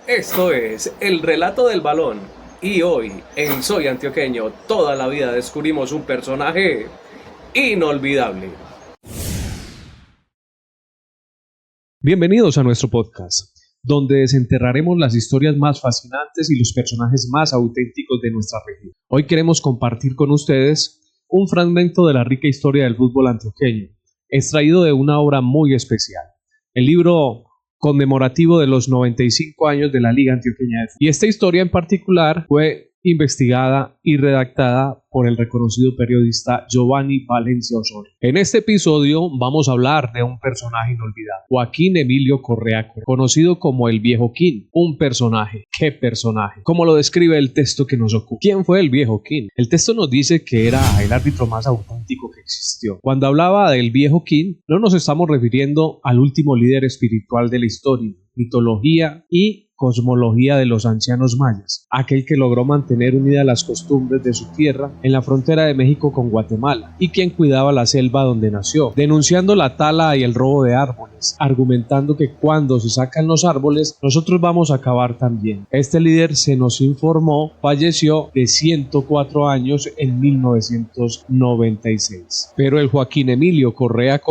Esto es El Relato del Balón y hoy en Soy Antioqueño toda la vida descubrimos un personaje inolvidable. Bienvenidos a nuestro podcast, donde desenterraremos las historias más fascinantes y los personajes más auténticos de nuestra región. Hoy queremos compartir con ustedes un fragmento de la rica historia del fútbol antioqueño, extraído de una obra muy especial, el libro conmemorativo de los 95 años de la Liga Antioqueña de Fútbol. Y esta historia en particular fue investigada y redactada por el reconocido periodista Giovanni Valencia Osorio. En este episodio vamos a hablar de un personaje inolvidable, Joaquín Emilio Correa, conocido como el Viejo King. Un personaje, ¿qué personaje? Como lo describe el texto que nos ocupa. ¿Quién fue el Viejo King? El texto nos dice que era el árbitro más auténtico que existió. Cuando hablaba del Viejo King, no nos estamos refiriendo al último líder espiritual de la historia, mitología y cosmología de los ancianos mayas, aquel que logró mantener unidas las costumbres de su tierra en la frontera de México con Guatemala y quien cuidaba la selva donde nació, denunciando la tala y el robo de árboles, argumentando que cuando se sacan los árboles nosotros vamos a acabar también. Este líder, se nos informó, falleció de 104 años en 1996. Pero el Joaquín Emilio Correa,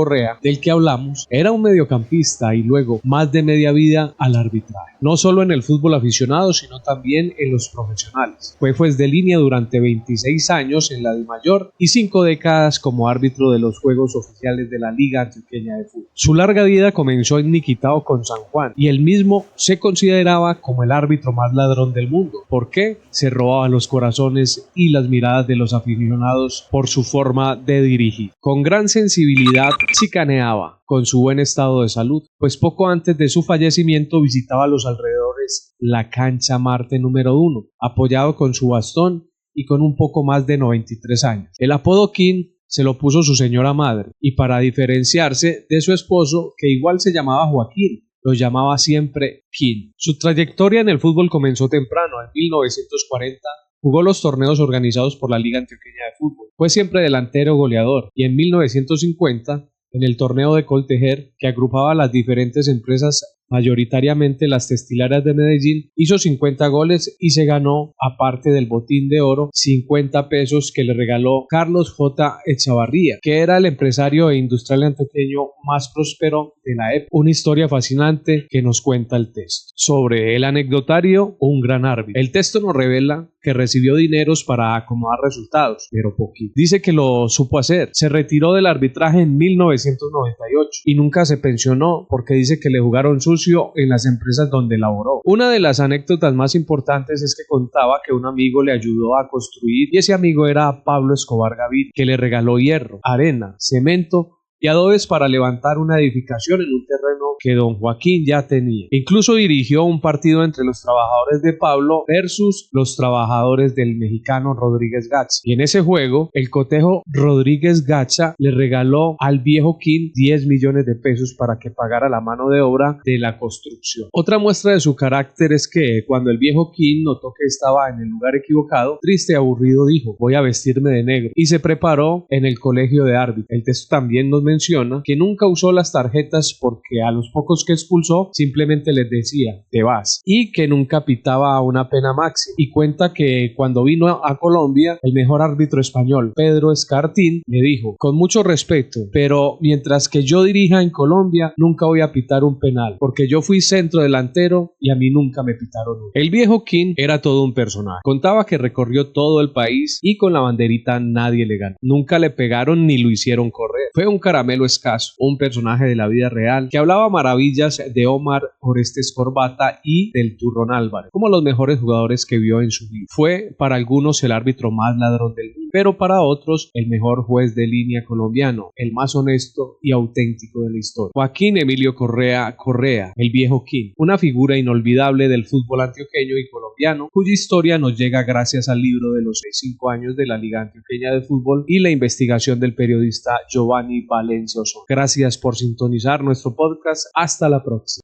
del que hablamos, era un mediocampista y luego más de media vida al arbitraje. No solo en el fútbol aficionado, sino también en los profesionales. Fue juez de línea durante 26 años en la DIMAYOR y 5 décadas como árbitro de los juegos oficiales de la Liga Antioqueña de Fútbol. Su larga vida comenzó en Niquitao con San Juan y él mismo se consideraba como el árbitro más ladrón del mundo. ¿Por qué? Se robaba los corazones y las miradas de los aficionados por su forma de dirigir. Con gran sensibilidad chicaneaba con su buen estado de salud, pues poco antes de su fallecimiento visitaba los alrededores la cancha Marte número 1, apoyado con su bastón y con un poco más de 93 años. El apodo King se lo puso su señora madre, y para diferenciarse de su esposo, que igual se llamaba Joaquín, lo llamaba siempre King. Su trayectoria en el fútbol comenzó temprano. En 1940 jugó los torneos organizados por la Liga Antioqueña de Fútbol. Fue siempre delantero goleador, y en 1950 en el torneo de Coltejer, que agrupaba las diferentes empresas, mayoritariamente las textileras de Medellín, hizo 50 goles y se ganó, aparte del botín de oro, 50 pesos que le regaló Carlos J. Echavarría, que era el empresario e industrial antioqueño más próspero de la época. Una historia fascinante que nos cuenta el texto. Sobre el anecdotario, un gran árbitro. El texto nos revela que recibió dineros para acomodar resultados, pero poquito. Dice que lo supo hacer. Se retiró del arbitraje en 1998 y nunca se pensionó porque dice que le jugaron sucio en las empresas donde laboró. Una de las anécdotas más importantes es que contaba que un amigo le ayudó a construir, y ese amigo era Pablo Escobar Gaviria, que le regaló hierro, arena, cemento y adobes para levantar una edificación en un terreno que don Joaquín ya tenía. Incluso dirigió un partido entre los trabajadores de Pablo versus los trabajadores del mexicano Rodríguez Gacha. Y en ese juego, el cotejo Rodríguez Gacha le regaló al Viejo King 10 millones de pesos para que pagara la mano de obra de la construcción. Otra muestra de su carácter es que cuando el Viejo King notó que estaba en el lugar equivocado, triste y aburrido dijo: voy a vestirme de negro, y se preparó en el colegio de árbitros. El texto también nos menciona que nunca usó las tarjetas porque a los pocos que expulsó simplemente les decía te vas, y que nunca pitaba una pena máxima. Y cuenta que cuando vino a Colombia, el mejor árbitro español, Pedro Escartín, le dijo: con mucho respeto, pero mientras que yo dirija en Colombia nunca voy a pitar un penal, porque yo fui centro delantero y a mí nunca me pitaron uno. El Viejo King era todo un personaje. Contaba que recorrió todo el país y con la banderita nadie le ganó. Nunca le pegaron ni lo hicieron correr. Fue un caramelo escaso, un personaje de la vida real que hablaba maravillas de Omar Orestes Corbata y del Turrón Álvarez como los mejores jugadores que vio en su vida. Fue para algunos el árbitro más ladrón del mundo, pero para otros el mejor juez de línea colombiano, el más honesto y auténtico de la historia. Joaquín Emilio Correa, el Viejo King, una figura inolvidable del fútbol antioqueño y colombiano, cuya historia nos llega gracias al libro de los 5 años de la Liga Antioqueña de Fútbol y la investigación del periodista Giovanni Valencia Osorio. Gracias por sintonizar nuestro podcast. Hasta la próxima.